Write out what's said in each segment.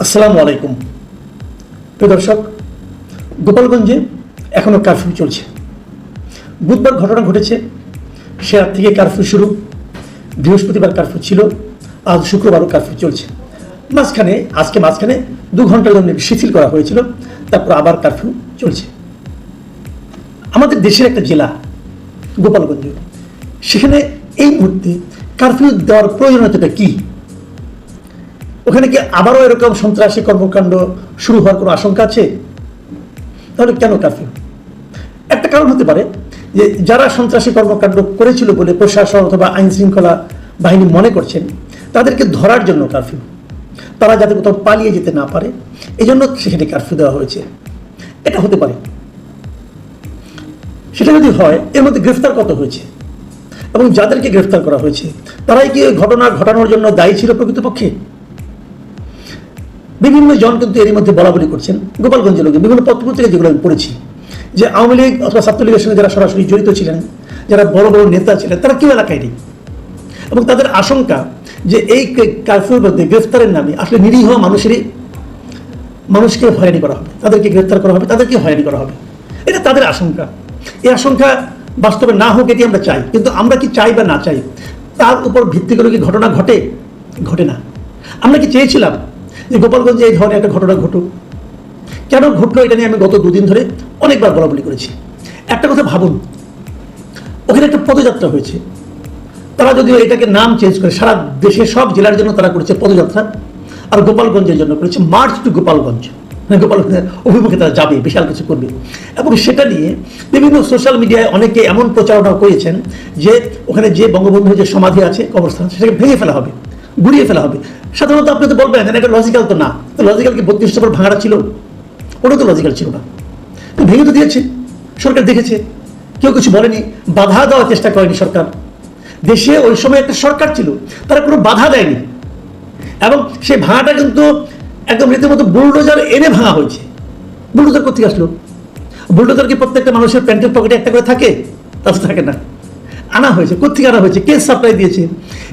আসসালামু আলাইকুম। প্রিয় দর্শক, গোপালগঞ্জে এখনও কারফিউ চলছে। বুধবার ঘটনা ঘটেছে, সে রাত থেকে কারফিউ শুরু। বৃহস্পতিবার কারফিউ ছিল, আজ শুক্রবারও কারফিউ চলছে। মাঝখানে 2 ঘন্টার জন্য শিথিল করা হয়েছিল, তারপর আবার কারফিউ চলছে। আমাদের দেশের একটা জেলা গোপালগঞ্জ, সেখানে এই মুহূর্তে কারফিউ দেওয়ার প্রয়োজনীয়তাটা কি? ওখানে কি আবারও এরকম সন্ত্রাসী কর্মকাণ্ড শুরু হওয়ার কোনো আশঙ্কা আছে? তাহলে কেন কারফিউ? একটা কারণ হতে পারে যে যারা সন্ত্রাসী কর্মকাণ্ড করেছিল বলে প্রশাসন অথবা আইন শৃঙ্খলা বাহিনী মনে করছেন, তাদেরকে ধরার জন্য কারফিউ, তারা যাতে কোথাও পালিয়ে যেতে না পারে, এই জন্য সেখানে কারফিউ দেওয়া হয়েছে। এটা হতে পারে। সেটা যদি হয়, এর মধ্যে গ্রেফতার কত হয়েছে এবং যাদেরকে গ্রেফতার করা হয়েছে তারাই কি ঘটনা ঘটানোর জন্য দায়ী ছিল প্রকৃতপক্ষে? বিভিন্ন জন কিন্তু এরই মধ্যে বলাবলি করছেন, গোপালগঞ্জের লোকে বিভিন্ন পত্রপত্রিকা যেগুলো আমি পড়েছি, যে আওয়ামী লীগ অথবা ছাত্রলীগের সঙ্গে যারা সরাসরি জড়িত ছিলেন, যারা বড় বড় নেতা ছিলেন, তারা কেউ এলাকায় নেই। এবং তাদের আশঙ্কা যে এই কারফিউর মধ্যে গ্রেফতারের নামে আসলে নিরীহ মানুষকে হয়রানি করা হবে, তাদেরকে গ্রেফতার করা হবে, তাদেরকে হয়রানি করা হবে। এটা তাদের আশঙ্কা। এই আশঙ্কা বাস্তবে না হোক, এটি আমরা চাই। কিন্তু আমরা কি চাই বা না চাই, তার উপর ভিত্তি করে কি ঘটনা ঘটে না। আমরা কি চেয়েছিলাম যে গোপালগঞ্জে এই ধরনের একটা ঘটনা ঘটুক? কেন ঘটলো এটা নিয়ে আমি গত 2 দিন ধরে অনেকবার বলাবলি করেছি। একটা কথা ভাবুন, ওখানে একটা পদযাত্রা হয়েছে। তারা যদিও এটাকে নাম চেঞ্জ করে সারা দেশের সব জেলার জন্য তারা করেছে পদযাত্রা, আর গোপালগঞ্জের জন্য করেছে মার্চ টু গোপালগঞ্জ। গোপালগঞ্জের অভিমুখে তারা যাবে, বিশাল কিছু করবে। এবং সেটা নিয়ে বিভিন্ন সোশ্যাল মিডিয়ায় অনেকে এমন প্রচারণা করেছেন যে ওখানে যে বঙ্গবন্ধুর যে সমাধি আছে, কবরস্থান, সেটাকে ভেঙে ফেলা হবে, গুড়িয়ে ফেলা হবে। সাধারণত আপনি তো বলবেন এটা লজিক্যাল তো না। তো লজিক্যাল কি 32 নম্বর ভাঙাটা ছিল? ওটা তো লজিক্যাল ছিল না। তো ভেঙে তো দিয়েছে, সরকার দেখেছে, কেউ কিছু বলেনি, বাধা দেওয়ার চেষ্টা করেনি সরকার। দেশে ওই সময় একটা সরকার ছিল, তারা কোনো বাধা দেয়নি। এবং সেই ভাঙাটা কিন্তু একদম রীতিমতো বুলডোজার এনে ভাঙা হয়েছে। বুলডোজার কোথেকে আসলো? বুলডোজার কি প্রত্যেকটা মানুষের প্যান্টের পকেটে একটা করে থাকে? তা তো থাকে না। আনা হয়েছে। কোথেকে আনা হয়েছে? কে সাপ্লাই দিয়েছে?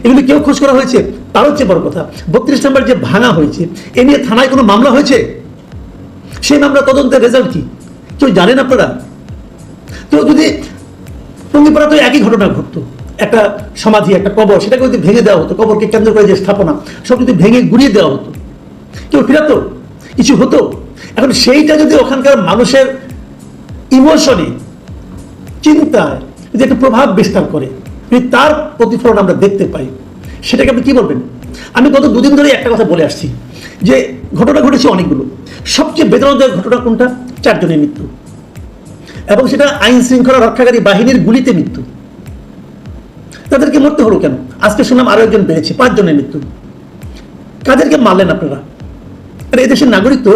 এগুলো কেউ খোঁজ করা হয়েছে? তার হচ্ছে বড় কথা। 32 নম্বর যে ভাঙা হয়েছে, এ নিয়ে থানায় কোনো মামলা হয়েছে? সেই মামলা তদন্তের রেজাল্ট কি কেউ জানেন আপনারা? তো যদি টঙ্গিপাড়া তো একই ঘটনা ঘটতো, একটা সমাধি, একটা কবর, সেটাকে যদি ভেঙে দেওয়া হতো, কবরকে কেন্দ্র করে যে স্থাপনা, সব যদি ভেঙে গুড়িয়ে দেওয়া হতো, কেউ ফিরাতো? কিছু হতো? এখন সেইটা যদি ওখানকার মানুষের ইমোশনে, চিন্তায় যদি একটা প্রভাব বিস্তার করে, তার প্রতিফলন আমরা দেখতে পাই, সেটাকে আপনি কি বলবেন? আমি গত 2 দিন ধরে একটা কথা বলে আসছি যে ঘটনা ঘটেছে অনেকগুলো। সবচেয়ে বেদনাদায়ক ঘটনা কোনটা? 4 জনের মৃত্যু, এবং সেটা আইন শৃঙ্খলা রক্ষাকারী বাহিনীর গুলিতে মৃত্যু। তাদেরকে মরতে হলো কেন? আজকে শুনলাম আরো একজন বেড়েছে, 5 জনের মৃত্যু। কাদেরকে মারলেন আপনারা? আরে এদেশের নাগরিক তো।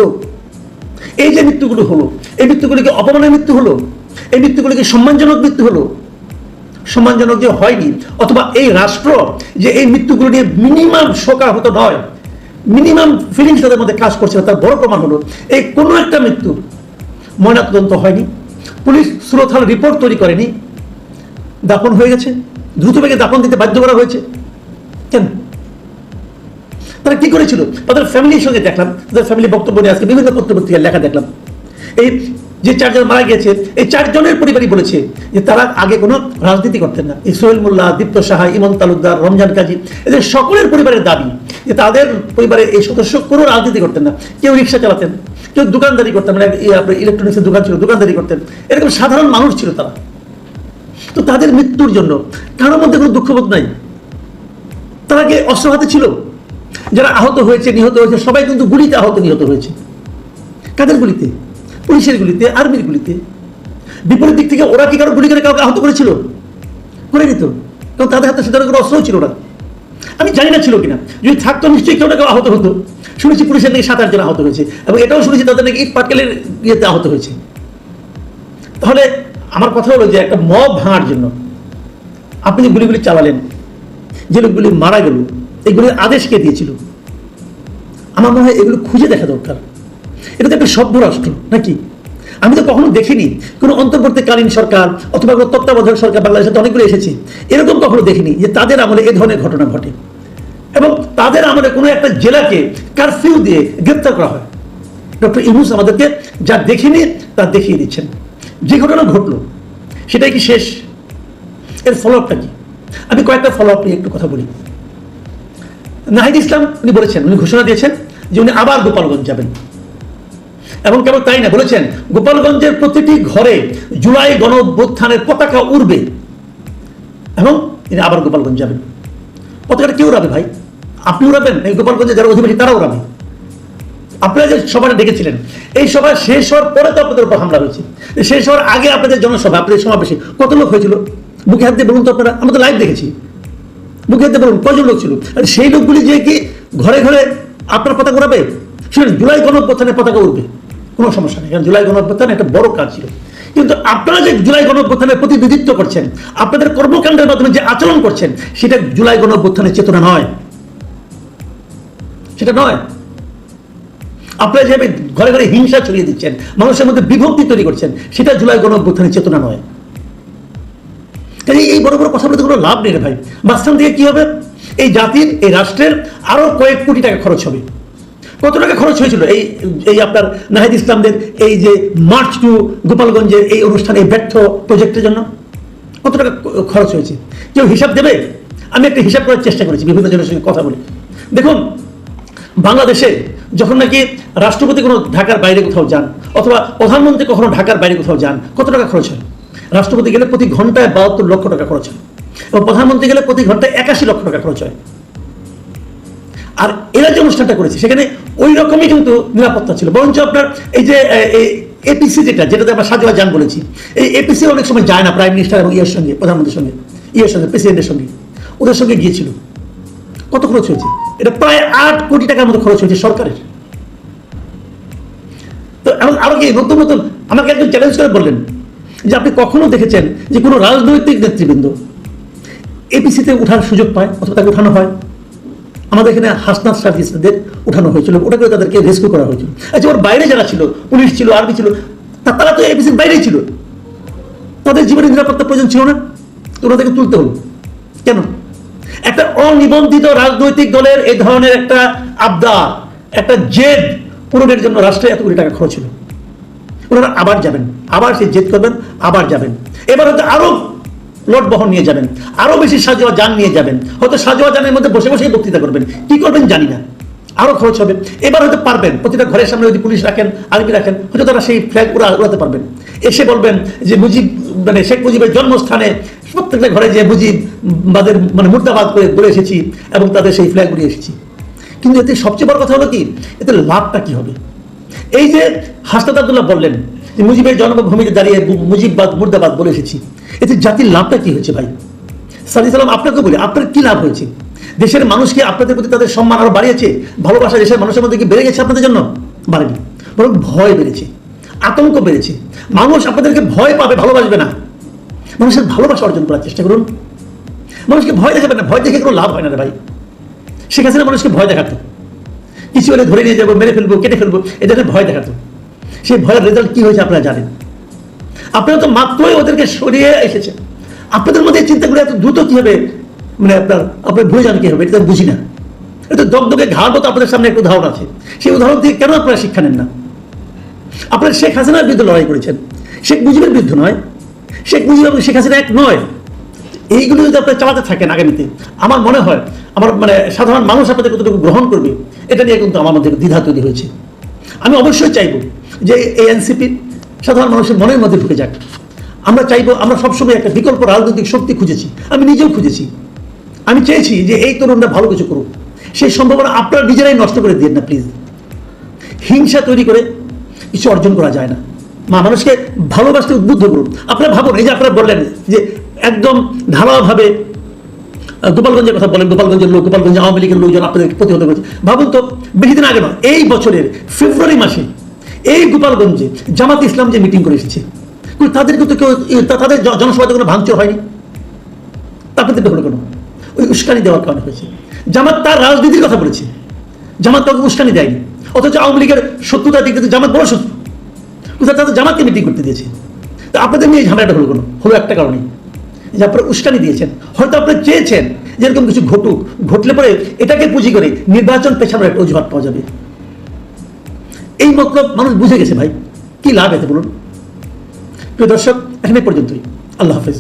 এই যে মৃত্যুগুলো হলো, এই মৃত্যুগুলো কি অপমানের মৃত্যু হলো? এই মৃত্যুগুলো কি সম্মানজনক মৃত্যু হলো? সম্মানজনক যে হয়নি, অথবা এই রাষ্ট্র যে এই মৃত্যুগুলো নিয়ে মিনিমাম শোকাহত নয়, মিনিমাম ফিলিংস তাদের মধ্যে কাজ করছে, তার বড় প্রমাণ হলো এই কোনো একটা মৃত্যু ময়নাতদন্ত হয়নি, পুলিশ সুরথাল রিপোর্ট তৈরি করেনি, দাফন হয়ে গেছে, দ্রুতবেগে দাফন দিতে বাধ্য করা হয়েছে। কেন? তারা কি করেছিল? তাদের ফ্যামিলির সঙ্গে দেখলাম, তাদের ফ্যামিলি বক্তব্য নিয়ে আজকে বিভিন্ন পত্রপত্রিকায় লেখা দেখলাম। এই যে 4 জন মারা গিয়েছে, এই 4 জনের পরিবারই বলেছে যে তারা আগে কোনো রাজনীতি করতেন না। এই সোহেল মোল্লা, দীপ্ত সাহা, ইমন তালুকদার, রমজান কাজী, এদের সকলের পরিবারের দাবি যে তাদের পরিবারের এই সদস্য কোনো রাজনীতি করতেন না। কেউ রিক্সা চালাতেন, কেউ দোকানদারি করতেন, মানে আপনার ইলেকট্রনিক্সের দোকান ছিল, দোকানদারি করতেন, এরকম সাধারণ মানুষ ছিল তারা। তো তাদের মৃত্যুর জন্য কারোর মধ্যে কোনো দুঃখবোধ নাই। তারা কি অস্ত্র হাতে ছিল? যারা আহত হয়েছে, নিহত হয়েছে, সবাই কিন্তু গুলিতে আহত নিহত হয়েছে। কাদের গুলিতে? পুলিশের গুলিতে, আর্মির গুলিতে। বিপরীত দিক থেকে ওরা কি কারো গুলি করে কাউকে আহত করেছিল? করেনি তো, কারণ তাদের হাতে সে ধরনের কোনো অস্ত্রও ছিল না। আমি জানি না ছিল কিনা, যদি থাকতো নিশ্চয়ই কেউ না কেউ আহত হতো। শুনেছি পুলিশের নাকি 7-8 জন আহত হয়েছে, এবং এটাও শুনেছি তাদের নাকি ইট পাটকেলের ইয়েতে আহত হয়েছে। তাহলে আমার কথা হলো যে একটা মব ভাঙার জন্য আপনি যে গুলিগুলি চালালেন, যে লোকগুলি মারা গেল, এগুলির আদেশ কে দিয়েছিল? আমার মনে হয় এগুলো খুঁজে দেখা দরকার। এটা তো একটা সভ্য রাষ্ট্র নাকি? আমি তো কখনো দেখিনি কোনো অন্তর্বর্তীকালীন সরকার অথবা কোনো তত্ত্বাবধায়ক সরকার, বাংলাদেশে তো অনেকগুলো এসেছে, এরকম কখনো দেখিনি যে তাদের আমলে এ ধরনের ঘটনা ঘটে। এবং তাদের আমলে কোনো একটা জেলাকে কারফিউ দিয়ে গ্রেপ্তার করা হয়। ডক্টর ইউনূস আমাদেরকে যা দেখিনি তা দেখিয়ে দিচ্ছেন। যে ঘটনা ঘটলো সেটাই কি শেষ? এর ফলো আপটা কি? আমি কয়েকটা ফলো আপ নিয়ে একটু কথা বলি। নাহিদ ইসলাম উনি বলেছেন, উনি ঘোষণা দিয়েছেন যে উনি আবার গোপালগঞ্জ যাবেন, এবং কেবল তাই না, বলেছেন গোপালগঞ্জের প্রতিটি ঘরে জুলাই গণঅভ্যুত্থানের পতাকা উড়বে এবং তিনি আবার গোপালগঞ্জ যাবেন। পতাকাটা কেউ উড়াবে ভাই? আপনি উড়াবেন? এই গোপালগঞ্জে যারা অধিবাসী তারা উড়াবে। আপনারা যে সভাটা ডেকেছিলেন, এই সভা শেষ হওয়ার পরে তো আপনাদের উপর হামলা হয়েছে। শেষ হওয়ার আগে আপনাদের জনসভা, আপনাদের সমাবেশে কত লোক হয়েছিল? বুকে হাত দিয়ে বলুন তো আপনারা, আমরা তো লাইভ দেখেছি। বুকে হাত দিয়ে বলুন কজন লোক ছিল? আর সেই লোকগুলি যে কি ঘরে ঘরে আপনার পতাকা উড়াবে? শুনুন, জুলাই গণঅভ্যুত্থানের পতাকা উড়বে, কোনো সমস্যা নেই, কারণ জুলাই গণঅভ্যুত্থান একটা বড় কাজ ছিল। কিন্তু আপনারা যে জুলাই গণঅভ্যুত্থানের প্রতিনিধিত্ব করছেন, আপনাদের কর্মকাণ্ডের মাধ্যমে যে আচরণ করছেন, সেটা জুলাই গণঅভ্যুত্থানের চেতনা নয়, সেটা নয়। আপনারা যেভাবে ঘরে ঘরে হিংসা ছড়িয়ে দিচ্ছেন, মানুষের মধ্যে বিভক্তি তৈরি করছেন, সেটা জুলাই গণঅভ্যুত্থানের চেতনা নয়। কাজে এই বড় বড় কথা বলতে কোনো লাভ নেই রে ভাই। মাঝখান থেকে কি হবে? এই জাতির, এই রাষ্ট্রের আরো কয়েক কোটি টাকা খরচ হবে। কত টাকা খরচ হয়েছিল এই আপনার নাহিদ ইসলামদের এই যে মার্চ টু গোপালগঞ্জের এই অনুষ্ঠান, এই ব্যর্থ প্রজেক্টের জন্য কত টাকা খরচ হয়েছে? কেউ হিসাব দেবে? আমি একটা হিসাব করার চেষ্টা করেছি, বিভিন্ন জনের সঙ্গে কথা বলে। দেখুন, বাংলাদেশে যখন নাকি রাষ্ট্রপতি কোনো ঢাকার বাইরে কোথাও যান, অথবা প্রধানমন্ত্রী কখনো ঢাকার বাইরে কোথাও যান, কত টাকা খরচ হয়? রাষ্ট্রপতি গেলে প্রতি ঘন্টায় 72 লক্ষ টাকা খরচ হয়, এবং প্রধানমন্ত্রী গেলে প্রতি ঘন্টায় 81 লক্ষ টাকা খরচ হয়। আর এরা যে অনুষ্ঠানটা করেছে, সেখানে ওই রকমই কিন্তু নিরাপত্তা ছিল। বরঞ্চ আপনার এই যে এপিসি, যেটাতে আমরা সাজোয়া যান বলেছি, এই এপিসি অনেক সময় যায় না প্রাইম মিনিস্টার এবং ইয়ের সঙ্গে, প্রধানমন্ত্রীর সঙ্গে, ইয়ের সঙ্গে, প্রেসিডেন্টের সঙ্গে, ওদের সঙ্গে গিয়েছিল। কত খরচ হয়েছে? এটা প্রায় 8 কোটি টাকার মতো খরচ হয়েছে সরকারের। তো এখন আরো কি নতুন নতুন আমাকে একজন চ্যালেঞ্জ করে বললেন যে আপনি কখনো দেখেছেন যে কোনো রাজনৈতিক নেতৃবৃন্দ এপিসিতে উঠার সুযোগ পায় অথবা তাকে উঠানো হয়? আমাদের এখানে হাসনাত সার্ভিসদের উঠানো হয়েছিল, ওটা করে তাদেরকে রেস্কিউ করা হয়েছিল। আচ্ছা, ওর বাইরে যারা ছিল, পুলিশ ছিল, আর্মি ছিল, তারা তো এপিসির বাইরেই ছিল, তাদের জীবনের নিরাপত্তা প্রয়োজন ছিল না, তো ওনাদেরকে তুলতে হলো কেন? একটা অনিবন্ধিত রাজনৈতিক দলের এই ধরনের একটা আবদার, একটা জেদ পূরণের জন্য রাষ্ট্রে এত কোটি টাকা খরচ হলো। ওনারা আবার যাবেন, আবার সেই জেদ করবেন, আবার যাবেন। এবার হয়তো আরো লট বহন নিয়ে যাবেন, আরো বেশি সাজোয়া যান নিয়ে যাবেন, হয়তো সাজোয়া যানের মধ্যে বসে বসেই বক্তৃতা করবেন, কি করবেন জানি না, আরো খরচ হবে। এবার হয়তো পারবেন, প্রতিটা ঘরের সামনে যদি পুলিশ রাখেন, আর্মি রাখেন, হয়তো তারা সেই ফ্ল্যাগ উড়াতে পারবেন। এসে বলবেন যে মুজিব, মানে শেখ মুজিবের জন্মস্থানে প্রত্যেকটা ঘরে যে মুজিববাদের মানে মুর্দাবাদ করে বলে এসেছি এবং তাদের সেই ফ্ল্যাগ উড়িয়ে এসেছি। কিন্তু এতে সবচেয়ে বড় কথা হলো কি, এতে লাভটা কি হবে? এই যে হাসনাত আব্দুল্লাহ বললেন যে মুজিবের জন্মভূমিতে দাঁড়িয়ে মুজিববাদ মুর্দাবাদ বলে এসেছি, এতে জাতির লাভটা কি হয়েছে ভাই? সাল্লাল্লাহু আলাইহি আপনাকে বলি, আপনার কি লাভ হয়েছে? দেশের মানুষকে আপনাদের প্রতি তাদের সম্মান আরো বাড়িয়েছে, ভালোবাসা দেশের মানুষের মধ্যে কি বেড়ে গেছে? আপনাদের জন্য বাড়েনি, বরং ভয় বেড়েছে, আতঙ্ক বেড়েছে। মানুষ আপনাদেরকে ভয় পাবে, ভালোবাসবে না। মানুষের ভালোবাসা অর্জন করার চেষ্টা করুন। মানুষকে ভয় দেখাবেন না, ভয় দেখে কোনো লাভ হয় না রে ভাই। শেখ হাসিনা মানুষকে ভয় দেখাতো, কিছু হলে ধরে নিয়ে যাবো, মেরে ফেলবো, কেটে ফেলবো, এটা ভয় দেখাতো। সেই ভয়ের রেজাল্ট কি হয়েছে আপনারা জানেন। আপনারা তো মাত্রই ওদেরকে সরিয়ে এসেছেন। আপনাদের মধ্যে চিন্তাগুলো এত দ্রুত কি হবে, মানে আপনার ভুলে যান কি হবে, এটা বুঝি না। এটা দগদগে ঘাড় মতো আপনাদের সামনে একটা উদাহরণ আছে, সেই উদাহরণ থেকে কেন আপনারা শিক্ষা নেন না? আপনারা শেখ হাসিনার বিরুদ্ধে লড়াই করেছেন, শেখ মুজিবের বিরুদ্ধে নয়। শেখ মুজিব এবং শেখ হাসিনা এক নয়। এইগুলো যদি আপনারা চালাতে থাকেন আগামীতে, আমার মনে হয় আমার মানে সাধারণ মানুষ আপনাদের কতটুকু গ্রহণ করবে, এটা নিয়ে কিন্তু আমার মধ্যে দ্বিধা তৈরি হয়েছে। আমি অবশ্যই চাইব যে এই এনসিপি সাধারণ মানুষের মনের মধ্যে ঢুকে যাক। আমরা চাইবো, আমরা সবসময় একটা বিকল্প রাজনৈতিক শক্তি খুঁজেছি, আমি নিজেও খুঁজেছি। আমি চেয়েছি যে এই তরুণরা ভালো কিছু করুক, সেই সম্ভাবনা আপনারা নিজেরাই নষ্ট করে দিন না প্লিজ। হিংসা তৈরি করে কিছু অর্জন করা যায় না। মানুষকে ভালোবাসতে উদ্বুদ্ধ করুন। আপনারা ভাবুন, এই যে আপনারা বললেন যে একদম ঢালাওভাবে গোপালগঞ্জের কথা বলেন, গোপালগঞ্জের লোক, গোপালগঞ্জ আওয়ামী লীগের লোকজন আপনাদের প্রতিহত করেছে। ভাবুন তো, বেশি দিন আগে নয়, এই বছরের ফেব্রুয়ারি মাসে এই গোপালগঞ্জে জামাত ইসলাম যে মিটিং করে এসেছে, তাদেরকে তো কেউ, তাদের জনসভাতে কোনো ভাঙচুর হয়নি। তাদের হলো কেন? ওই উস্কানি দেওয়ার কারণে হয়েছে। জামাত তার রাজনীতির কথা বলেছে, জামাত কাউকে উস্কানি দেয়নি। অথচ আওয়ামী লীগের শত্রুতার দিক থেকে জামাত বড় শত্রু, কোথায় তাদের জামাতকে মিটিং করতে দিয়েছে। তো আপনাদের নিয়ে ঝামেলাটা হলো কেন? হলো একটা কারণে, যে আপনারা উস্কানি দিয়েছেন। হয়তো আপনারা চেয়েছেন যেরকম কিছু ঘটলে পরে এটাকে পুঁজি করে নির্বাচন পেছানোর একটা অজুহাত পাওয়া যাবে। এই মতলব মানুষ বুঝে গেছে ভাই, কি লাভ এতে বলুন? প্রিয় দর্শক, এখানে পর্যন্তই। আল্লাহ হাফেজ।